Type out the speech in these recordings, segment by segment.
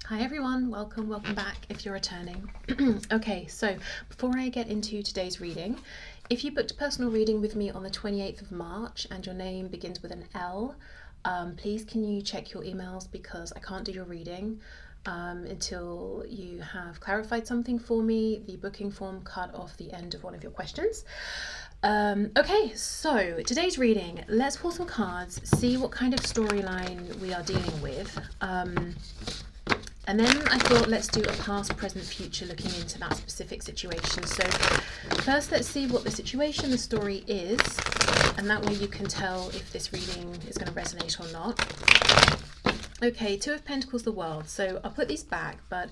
Hi everyone, welcome back if you're returning. Okay, so before I get into today's reading, if you booked a personal reading with me on the 28th of March and your name begins with an L, please can you check your emails because I can't do your reading until you have clarified something for me. The booking form cut off the end of one of your questions. Okay, so today's reading, let's pull some cards, see what kind of storyline we are dealing with. And then I thought let's do a past, present, future looking into that specific situation. So first let's see what the situation, the story is, and that way you can tell if this reading is going to resonate or not. Okay, Two of Pentacles, the World. So I'll put these back, but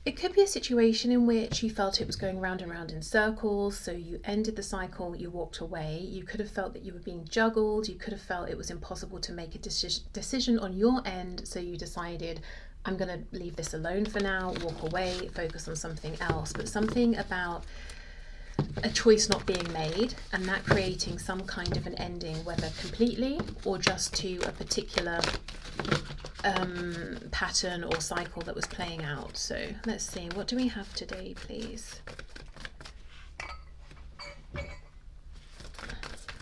it could be a situation in which you felt it was going round and round in circles, so you ended the cycle, you walked away. You could have felt that you were being juggled, you could have felt it was impossible to make a decision on your end, so you decided, I'm going to leave this alone for now, walk away, focus on something else. But something about a choice not being made and that creating some kind of an ending, whether completely or just to a particular pattern or cycle that was playing out. So let's see, what do we have today, please?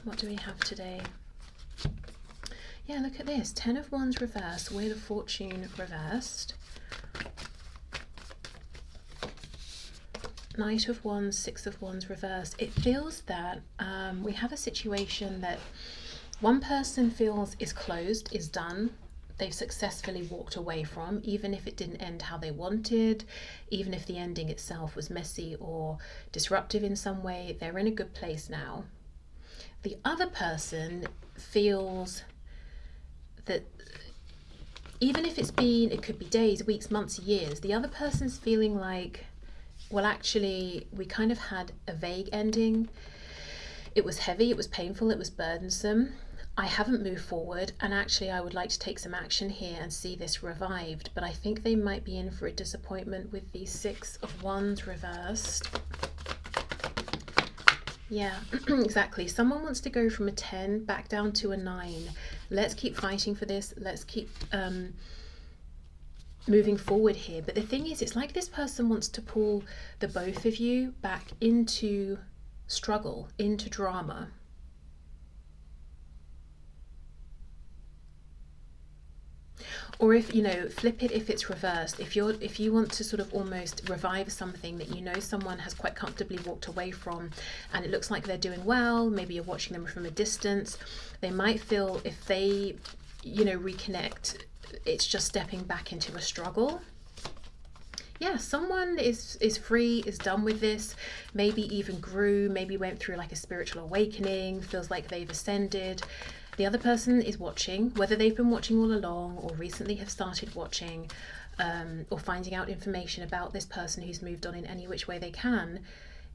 What do we have today? Yeah, look at this. 10 of Wands reversed, Wheel of Fortune reversed. Knight of Wands, 6 of Wands reversed. It feels that we have a situation that one person feels is closed, is done. They've successfully walked away from, even if it didn't end how they wanted, even if the ending itself was messy or disruptive in some way, they're in a good place now. The other person feels that even if it could be days, weeks, months, years, the other person's feeling like, well, actually, we kind of had a vague ending. It was heavy, it was painful, it was burdensome. I haven't moved forward, and actually I would like to take some action here and see this revived, but I think they might be in for a disappointment with the 6 of Wands reversed. Yeah, exactly. Someone wants to go from a 10 back down to a 9. Let's keep fighting for this. Let's keep moving forward here. But the thing is, it's like this person wants to pull the both of you back into struggle, into drama. Or if, you know, flip it if it's reversed. If you want to sort of almost revive something that you know someone has quite comfortably walked away from and it looks like they're doing well, maybe you're watching them from a distance, they might feel if they, you know, reconnect, it's just stepping back into a struggle. Yeah, someone is free, is done with this, maybe even grew, maybe went through like a spiritual awakening, feels like they've ascended. The other person is watching, whether they've been watching all along or recently have started watching, or finding out information about this person who's moved on in any which way they can.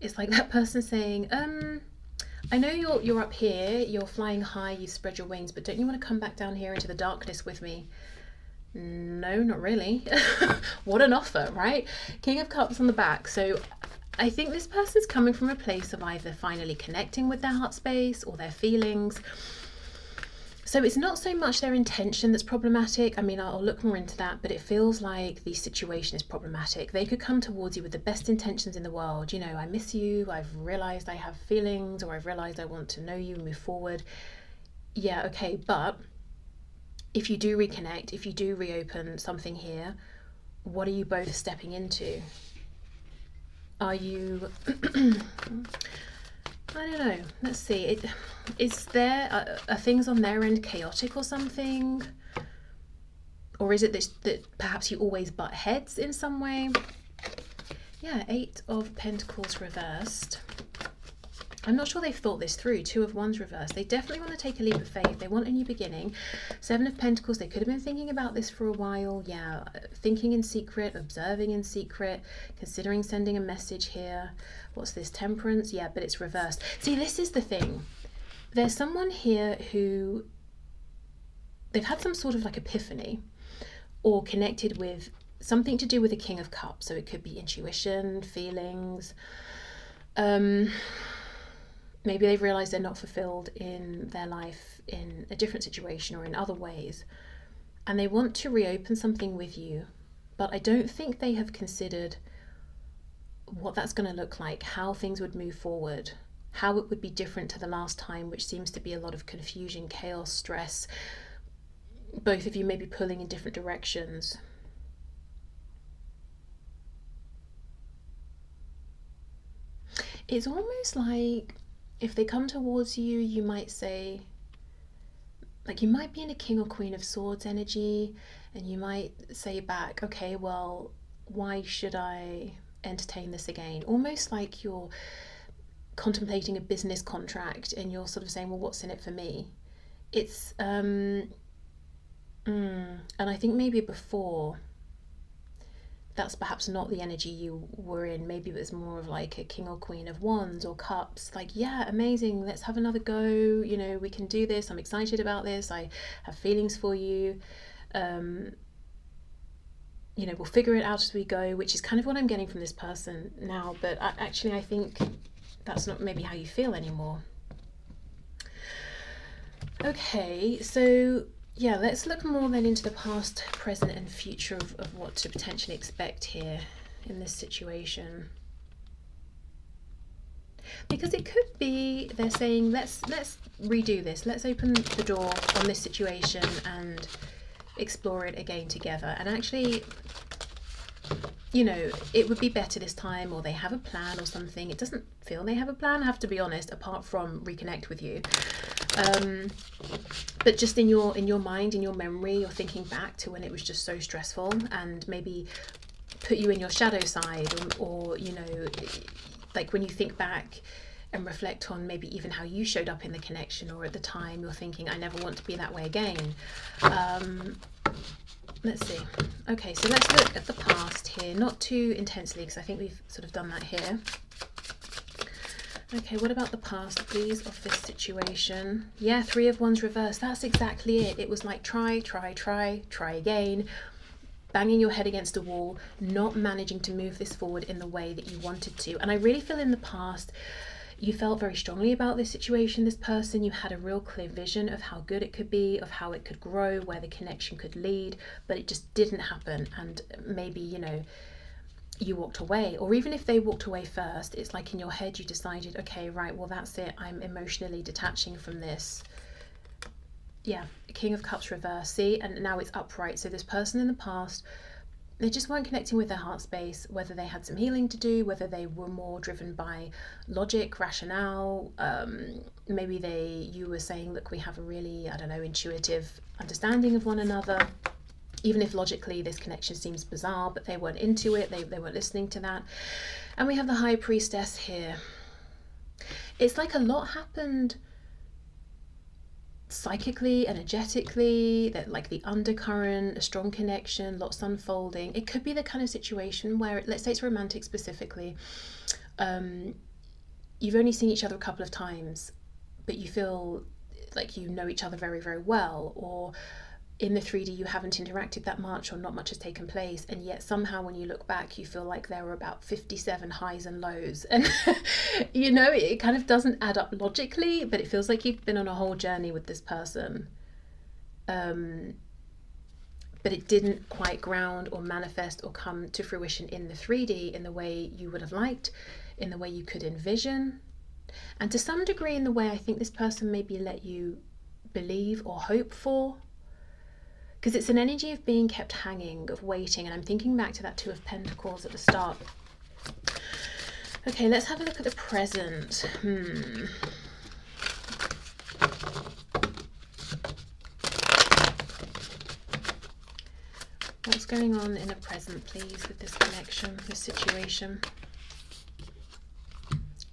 It's like that person saying, I know you're up here, you're flying high, you spread your wings, but don't you want to come back down here into the darkness with me? No, not really. What an offer, right? King of Cups on the back. So I think this person's coming from a place of either finally connecting with their heart space or their feelings. So it's not so much their intention that's problematic. I mean, I'll look more into that, but it feels like the situation is problematic. They could come towards you with the best intentions in the world. You know, I miss you, I've realized I have feelings, or I've realized I want to know you, move forward. Yeah, okay, but if you do reconnect, if you do reopen something here, what are you both stepping into? Are you... I don't know. Let's see. Are things on their end chaotic or something? Or is it that perhaps you always butt heads in some way? Yeah, 8 of Pentacles reversed. I'm not sure they've thought this through. 2 of Wands reversed. They definitely want to take a leap of faith. They want a new beginning. 7 of Pentacles. They could have been thinking about this for a while. Yeah, thinking in secret, observing in secret, considering sending a message here. What's this? Temperance. Yeah, but it's reversed. See, this is the thing. There's someone here who they've had some sort of like epiphany or connected with something to do with the King of Cups. So it could be intuition, feelings. Maybe they've realized they're not fulfilled in their life in a different situation or in other ways, and they want to reopen something with you, but I don't think they have considered what that's going to look like, how things would move forward, how it would be different to the last time, which seems to be a lot of confusion, chaos, stress, both of you maybe pulling in different directions. It's almost like if they come towards you, you might say, like, you might be in a King or Queen of Swords energy, and you might say back, okay, well, why should I entertain this again? Almost like you're contemplating a business contract and you're sort of saying, well, what's in it for me? It's and I think maybe before that's perhaps not the energy you were in. Maybe it was more of like a King or Queen of Wands or Cups, like, yeah, amazing, let's have another go, you know, we can do this, I'm excited about this, I have feelings for you, you know, we'll figure it out as we go, which is kind of what I'm getting from this person now. But actually I think that's not maybe how you feel anymore. Okay, so yeah, let's look more then into the past, present and future of what to potentially expect here in this situation. Because it could be they're saying, let's redo this, let's open the door on this situation and explore it again together. And actually, you know, it would be better this time, or they have a plan or something. It doesn't feel they have a plan, I have to be honest, apart from reconnect with you. But just in your mind, in your memory, you're thinking back to when it was just so stressful, and maybe put you in your shadow side, or you know, like when you think back and reflect on maybe even how you showed up in the connection, or at the time you're thinking, I never want to be that way again. Let's see. Okay, so let's look at the past here, not too intensely, because I think we've sort of done that here. Okay, what about the past, please, of this situation? Yeah, Three of Wands reversed. That's exactly it. It was like try again, banging your head against a wall, not managing to move this forward in the way that you wanted to. And I really feel in the past, you felt very strongly about this situation, this person. You had a real clear vision of how good it could be, of how it could grow, where the connection could lead, but it just didn't happen. And maybe, you know, you walked away, or even if they walked away first, it's like in your head you decided, okay, right, well, that's it, I'm emotionally detaching from this. Yeah, King of Cups reverse, see, and now it's upright. So this person in the past, they just weren't connecting with their heart space, whether they had some healing to do, whether they were more driven by logic, rationale, maybe you were saying, look, we have a really, I don't know, intuitive understanding of one another. Even if logically this connection seems bizarre, but they weren't into it, they weren't listening to that. And we have the High Priestess here. It's like a lot happened psychically, energetically, that like the undercurrent, a strong connection, lots unfolding. It could be the kind of situation where, let's say it's romantic specifically, you've only seen each other a couple of times, but you feel like you know each other very, very well, or in the 3D you haven't interacted that much, or not much has taken place, and yet somehow when you look back you feel like there were about 57 highs and lows, and you know, it kind of doesn't add up logically, but it feels like you've been on a whole journey with this person, but it didn't quite ground or manifest or come to fruition in the 3D in the way you would have liked, in the way you could envision, and to some degree in the way I think this person maybe let you believe or hope for. Because it's an energy of being kept hanging, of waiting, and I'm thinking back to that Two of Pentacles at the start. Okay, let's have a look at the present. What's going on in the present, please, with this connection, this situation?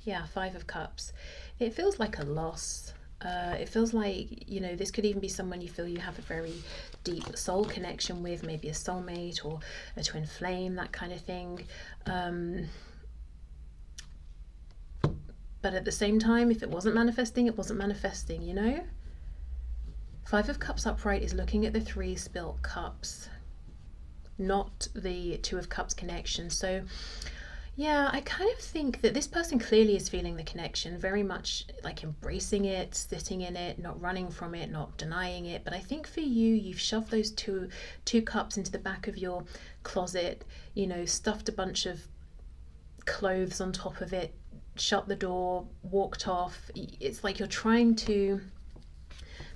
Yeah, Five of Cups. It feels like a loss. It feels like, you know, this could even be someone you feel you have a very deep soul connection with, maybe a soulmate or a twin flame, that kind of thing. But at the same time, if it wasn't manifesting, it wasn't manifesting, you know? Five of Cups upright is looking at the 3 spilt cups, not the Two of Cups connection. So Yeah, I kind of think that this person clearly is feeling the connection, very much like embracing it, sitting in it, not running from it, not denying it. But I think for you, you've shoved those two cups into the back of your closet, you know, stuffed a bunch of clothes on top of it, shut the door, walked off. It's like you're trying to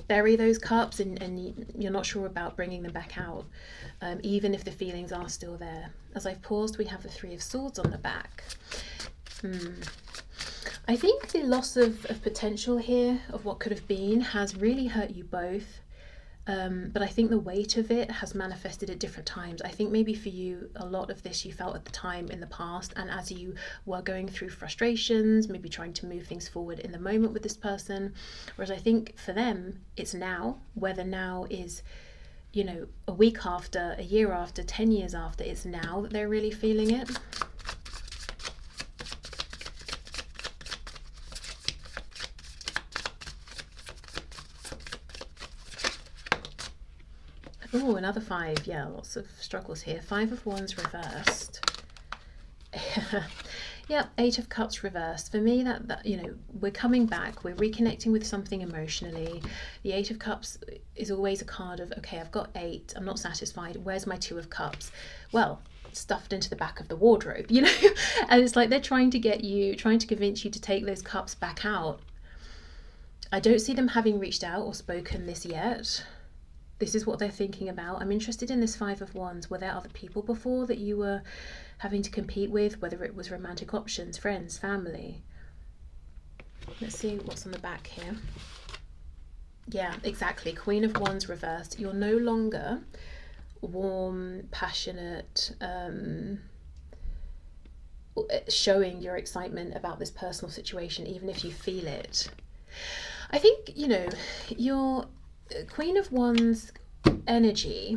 bury those cups, and you're not sure about bringing them back out, even if the feelings are still there. As I've paused, we have the Three of Swords on the back. I think the loss of potential here, of what could have been, has really hurt you both. But I think the weight of it has manifested at different times. I think maybe for you, a lot of this you felt at the time in the past, and as you were going through frustrations, maybe trying to move things forward in the moment with this person. Whereas I think for them, it's now, whether now is, you know, a week after, a year after, 10 years after, it's now that they're really feeling it. Oh, another five. Yeah, lots of struggles here. Five of Wands reversed. Yeah, Eight of Cups reversed. For me, that you know, we're coming back, we're reconnecting with something emotionally. The Eight of Cups is always a card of, okay, I've got eight, I'm not satisfied, where's my Two of Cups? Well, stuffed into the back of the wardrobe, you know. And it's like they're trying to get you, trying to convince you to take those cups back out. I don't see them having reached out or spoken this yet. This is what they're thinking about. I'm interested in this Five of Wands. Were there other people before that you were having to compete with, whether it was romantic options, friends, family? Let's see what's on the back here. Yeah, exactly. Queen of Wands reversed. You're no longer warm, passionate, showing your excitement about this personal situation, even if you feel it. I think, you know, your Queen of Wands energy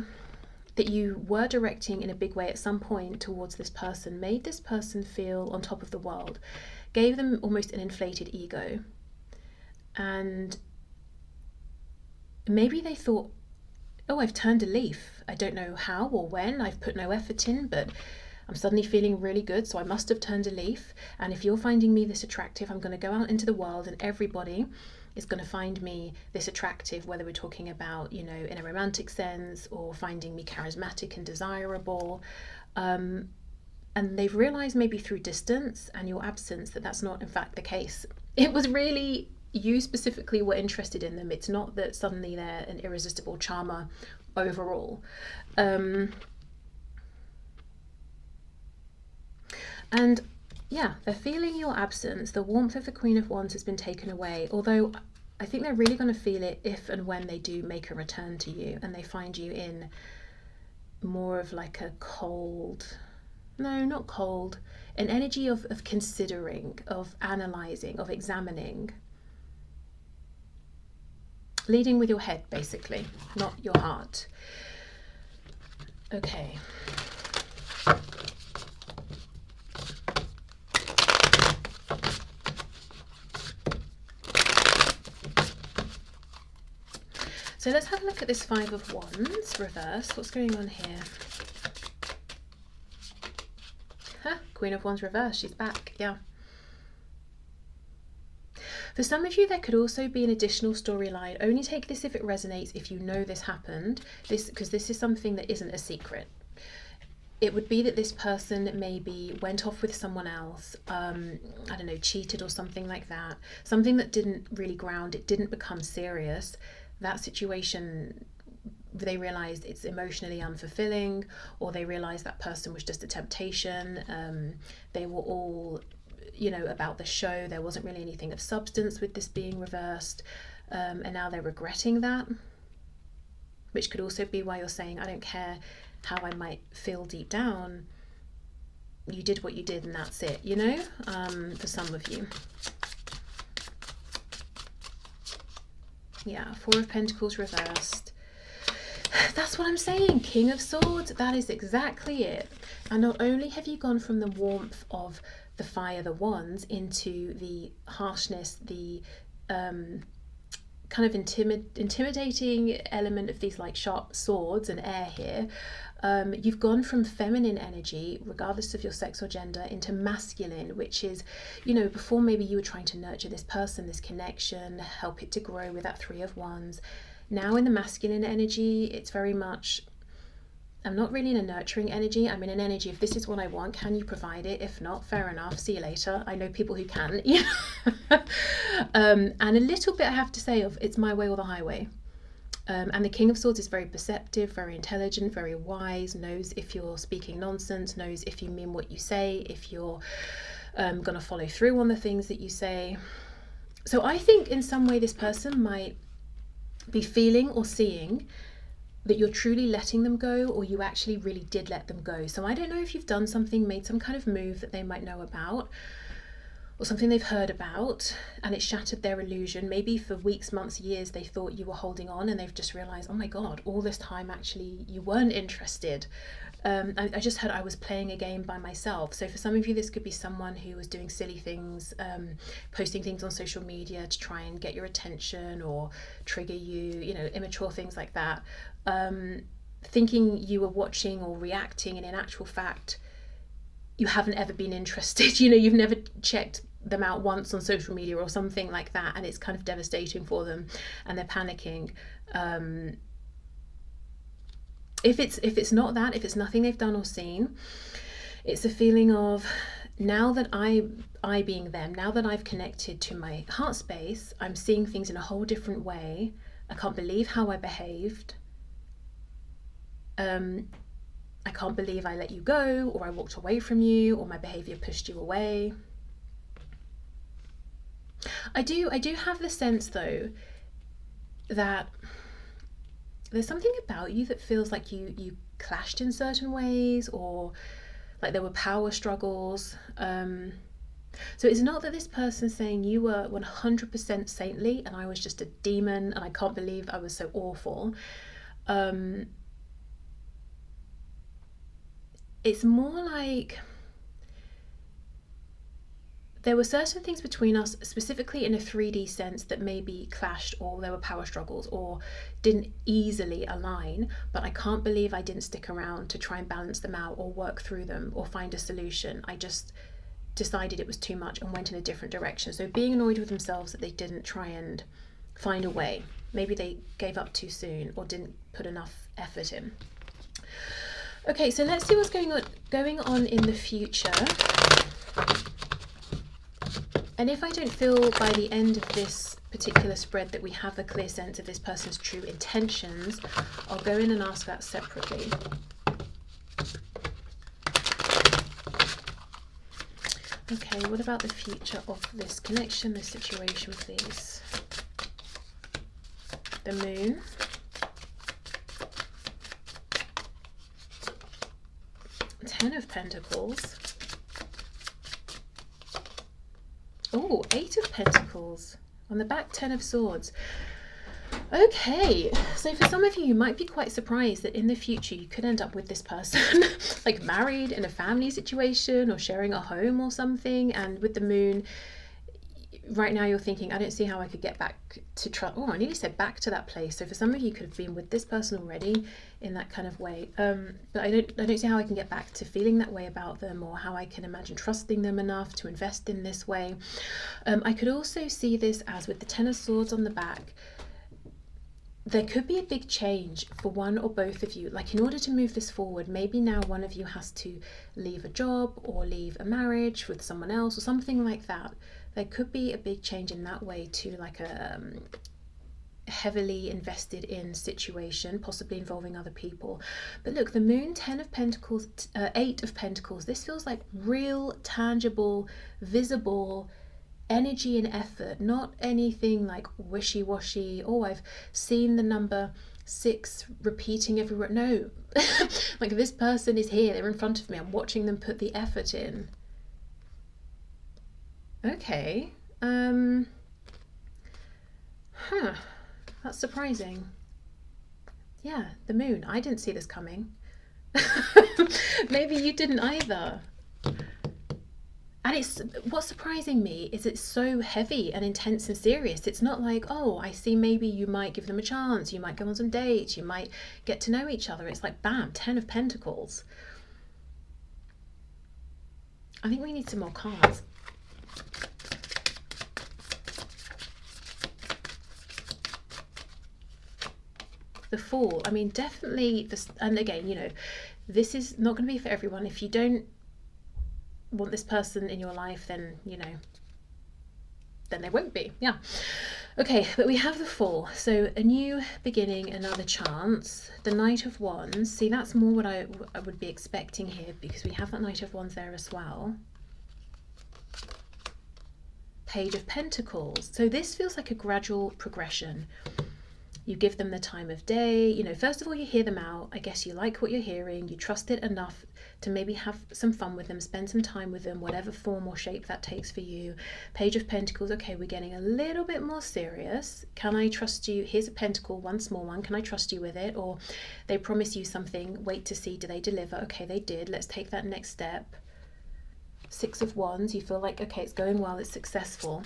that you were directing in a big way at some point towards this person made this person feel on top of the world, gave them almost an inflated ego. And maybe they thought, oh, I've turned a leaf. I don't know how or when, I've put no effort in, but I'm suddenly feeling really good, so I must have turned a leaf. And if you're finding me this attractive, I'm going to go out into the world and everybody is going to find me this attractive, whether we're talking about, you know, in a romantic sense or finding me charismatic and desirable. And they've realized maybe through distance and your absence that that's not in fact the case. It was really you specifically were interested in them. It's not that suddenly they're an irresistible charmer overall. And yeah, they're feeling your absence. The warmth of the Queen of Wands has been taken away, although I think they're really going to feel it if and when they do make a return to you and they find you in more of like a cold, no, not cold, an energy of considering, of analysing, of examining. Leading with your head, basically, not your heart. Okay. So let's have a look at this Five of Wands reverse. What's going on here? Huh, Queen of Wands reverse, she's back, yeah. For some of you, there could also be an additional storyline. Only take this if it resonates, if you know this happened, because this is something that isn't a secret. It would be that this person maybe went off with someone else, I don't know, cheated or something like that. Something that didn't really ground, it didn't become serious. That situation, they realized it's emotionally unfulfilling, or they realized that person was just a temptation. They were all, you know, about the show. There wasn't really anything of substance with this being reversed. And now they're regretting that, which could also be why you're saying, I don't care how I might feel deep down. You did what you did and that's it, you know, for some of you. Yeah, Four of Pentacles reversed. That's what I'm saying, King of Swords. That is exactly it. And not only have you gone from the warmth of the fire, the wands, into the harshness, the kind of intimidating element of these like sharp swords and air here, You've gone from feminine energy, regardless of your sex or gender, into masculine, which is, you know, before maybe you were trying to nurture this person, this connection, help it to grow with that 3 of Wands. Now in the masculine energy, it's very much, I'm not really in a nurturing energy. I'm in an energy, if this is what I want, can you provide it? If not, fair enough, see you later. I know people who can. And a little bit I have to say of, it's my way or the highway. And the King of Swords is very perceptive, very intelligent, very wise, knows if you're speaking nonsense, knows if you mean what you say, if you're going to follow through on the things that you say. So I think in some way this person might be feeling or seeing that you're truly letting them go, or you actually really did let them go. So I don't know if you've done something, made some kind of move that they might know about, or something they've heard about, and it shattered their illusion. Maybe for weeks, months, years, they thought you were holding on, and they've just realized, oh my God, all this time actually you weren't interested. I just heard I was playing a game by myself. So for some of you, this could be someone who was doing silly things, posting things on social media to try and get your attention or trigger you, you know, immature things like that. Thinking you were watching or reacting, and in actual fact, you haven't ever been interested. You know, you've never checked them out once on social media or something like that, and it's kind of devastating for them, and they're panicking. If it's not that, if it's nothing they've done or seen, it's a feeling of, now that I being them, now that I've connected to my heart space, I'm seeing things in a whole different way. I can't believe how I behaved. I can't believe I let you go, or I walked away from you, or my behavior pushed you away. I do have the sense though that there's something about you that feels like you clashed in certain ways, or like there were power struggles. So it's not that this person's saying you were 100% saintly and I was just a demon and I can't believe I was so awful. It's more like there were certain things between us, specifically in a 3D sense, that maybe clashed, or there were power struggles, or didn't easily align, but I can't believe I didn't stick around to try and balance them out or work through them or find a solution. I just decided it was too much and went in a different direction. So being annoyed with themselves that they didn't try and find a way. Maybe they gave up too soon or didn't put enough effort in. Okay, so let's see what's going on in the future. And if I don't feel by the end of this particular spread that we have a clear sense of this person's true intentions, I'll go in and ask that separately. Okay, what about the future of this connection, this situation, please? The Moon. Ten of Pentacles. Oh, 8 of Pentacles. On the back, 10 of Swords. Okay, so for some of you, you might be quite surprised that in the future you could end up with this person, like married in a family situation or sharing a home or something. And with the Moon, right now you're thinking, I don't see how I could get back to trust. Oh, I nearly said back to that place. So for some of you, could have been with this person already in that kind of way. But I don't see how I can get back to feeling that way about them, or how I can imagine trusting them enough to invest in this way. I could also see this as with the Ten of Swords on the back. There could be a big change for one or both of you. Like, in order to move this forward, maybe now one of you has to leave a job or leave a marriage with someone else or something like that. There could be a big change in that way to like a heavily invested in situation, possibly involving other people. But look, the Moon, 10 of Pentacles, 8 of Pentacles, this feels like real, tangible, visible energy and effort, not anything like wishy-washy. Oh, I've seen the number 6 repeating everywhere. No, like this person is here, they're in front of me, I'm watching them put the effort in. Okay, that's surprising. Yeah, the Moon, I didn't see this coming. Maybe you didn't either. And it's, what's surprising me is it's so heavy and intense and serious. It's not like, oh, I see, maybe you might give them a chance, you might go on some dates, you might get to know each other. It's like, bam, 10 of Pentacles. I think we need some more cards. The Fool. I mean, definitely this, and again, you know, this is not going to be for everyone. If you don't want this person in your life, then, you know, then they won't be. Yeah. Okay, but we have the Fool. So a new beginning, another chance. The Knight of Wands. See, that's more what I would be expecting here, because we have that Knight of Wands there as well. Page of Pentacles. So this feels like a gradual progression. You give them the time of day, you know, first of all, you hear them out. I guess you like what you're hearing, you trust it enough to maybe have some fun with them, spend some time with them, whatever form or shape that takes for you. Page of Pentacles, okay, we're getting a little bit more serious. Can I trust you? Here's a pentacle, one small one. Can I trust you with it? Or they promise you something, wait to see, do they deliver? Okay, they did. Let's take that next step. Six of Wands, you feel like, okay, it's going well, it's successful.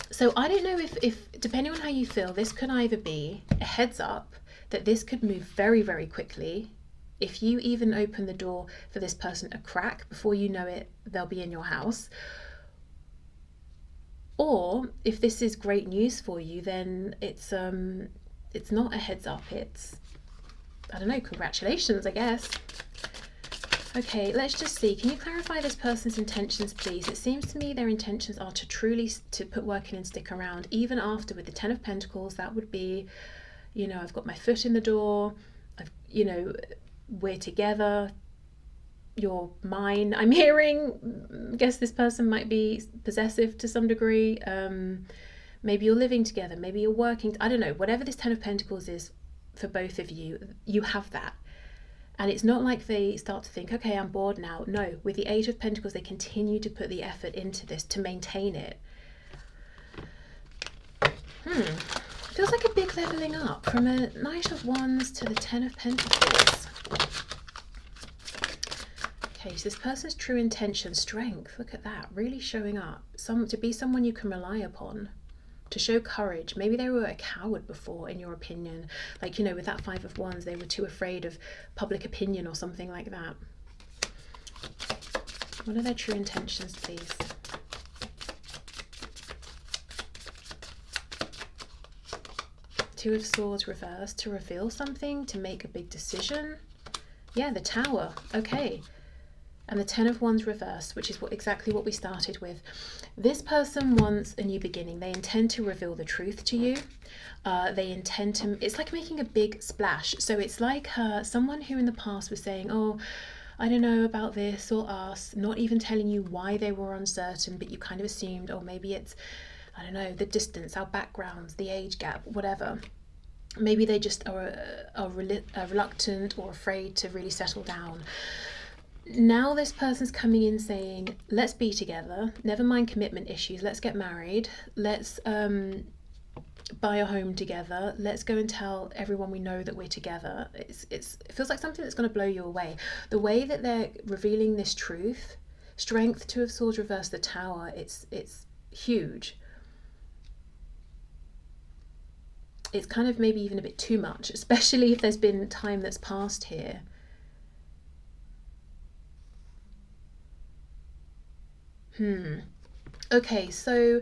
So I don't know if depending on how you feel, this could either be a heads up that this could move very, very quickly. If you even open the door for this person a crack, before you know it, they'll be in your house. Or if this is great news for you, then it's not a heads up, it's, I don't know, congratulations, I guess. Okay, let's just see. Can you clarify this person's intentions, please? It seems to me their intentions are to truly to put work in and stick around, even after with the Ten of Pentacles. That would be, you know, I've got my foot in the door. You know, we're together. You're mine. I'm hearing. I guess this person might be possessive to some degree. Maybe you're living together. Maybe you're working. I don't know. Whatever this Ten of Pentacles is for both of you, you have that. And it's not like they start to think, okay, I'm bored now. No, with the Eight of Pentacles, they continue to put the effort into this to maintain it. Feels like a big leveling up from a Knight of Wands to the Ten of Pentacles. Okay, so this person's true intention, strength, look at that, really showing up. To be someone you can rely upon. To show courage. Maybe they were a coward before, in your opinion. Like, you know, with that Five of Wands, they were too afraid of public opinion or something like that. What are their true intentions, please? Two of Swords reversed. To reveal something, to make a big decision. Yeah, the Tower. Okay. And the Ten of Wands reversed, which is exactly what we started with. This person wants a new beginning. They intend to reveal the truth to you. They intend to, it's like making a big splash. So it's like someone who in the past was saying, oh, I don't know about this or us, not even telling you why they were uncertain, but you kind of assumed, oh, maybe it's, I don't know, the distance, our backgrounds, the age gap, whatever. Maybe they just are reluctant or afraid to really settle down. Now this person's coming in saying, let's be together, never mind commitment issues, let's get married, let's buy a home together, let's go and tell everyone we know that we're together. It feels like something that's going to blow you away. The way that they're revealing this truth, strength, Two of Swords reverse, the Tower, it's huge. It's kind of maybe even a bit too much, especially if there's been time that's passed here. Okay, so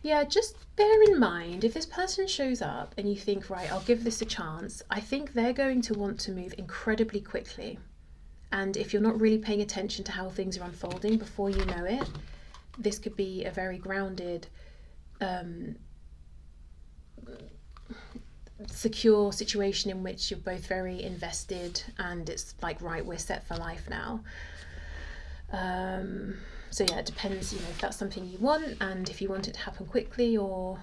yeah, just bear in mind, if this person shows up and you think, right, I'll give this a chance, I think they're going to want to move incredibly quickly. And if you're not really paying attention to how things are unfolding, before you know it, this could be a very grounded, secure situation in which you're both very invested and it's like, right, we're set for life now. So yeah, it depends, you know, if that's something you want and if you want it to happen quickly or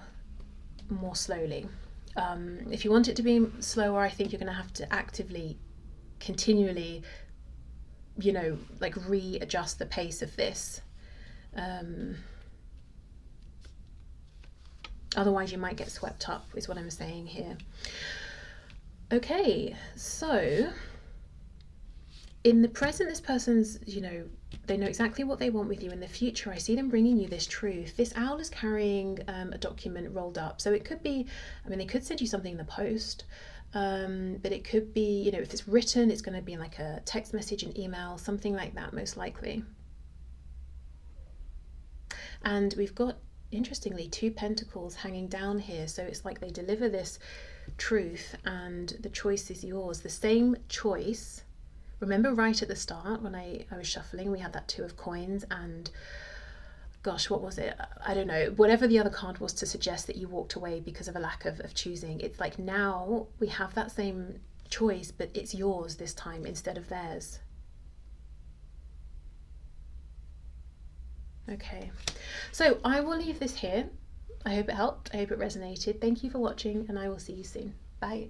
more slowly. If you want it to be slower, I think you're going to have to actively, continually, you know, like readjust the pace of this. Otherwise you might get swept up, is what I'm saying here. Okay, so in the present, this person's, you know, they know exactly what they want with you. In the future, I see them bringing you this truth. This owl is carrying a document rolled up. So it could be, I mean, they could send you something in the post, but it could be, you know, if it's written, it's going to be like a text message, an email, something like that, most likely. And we've got, interestingly, 2 pentacles hanging down here. So it's like they deliver this truth and the choice is yours. The same choice. Remember right at the start when I was shuffling, we had that 2 of coins and gosh, what was it? I don't know. Whatever the other card was to suggest that you walked away because of a lack of choosing. It's like now we have that same choice, but it's yours this time instead of theirs. Okay, so I will leave this here. I hope it helped. I hope it resonated. Thank you for watching and I will see you soon. Bye.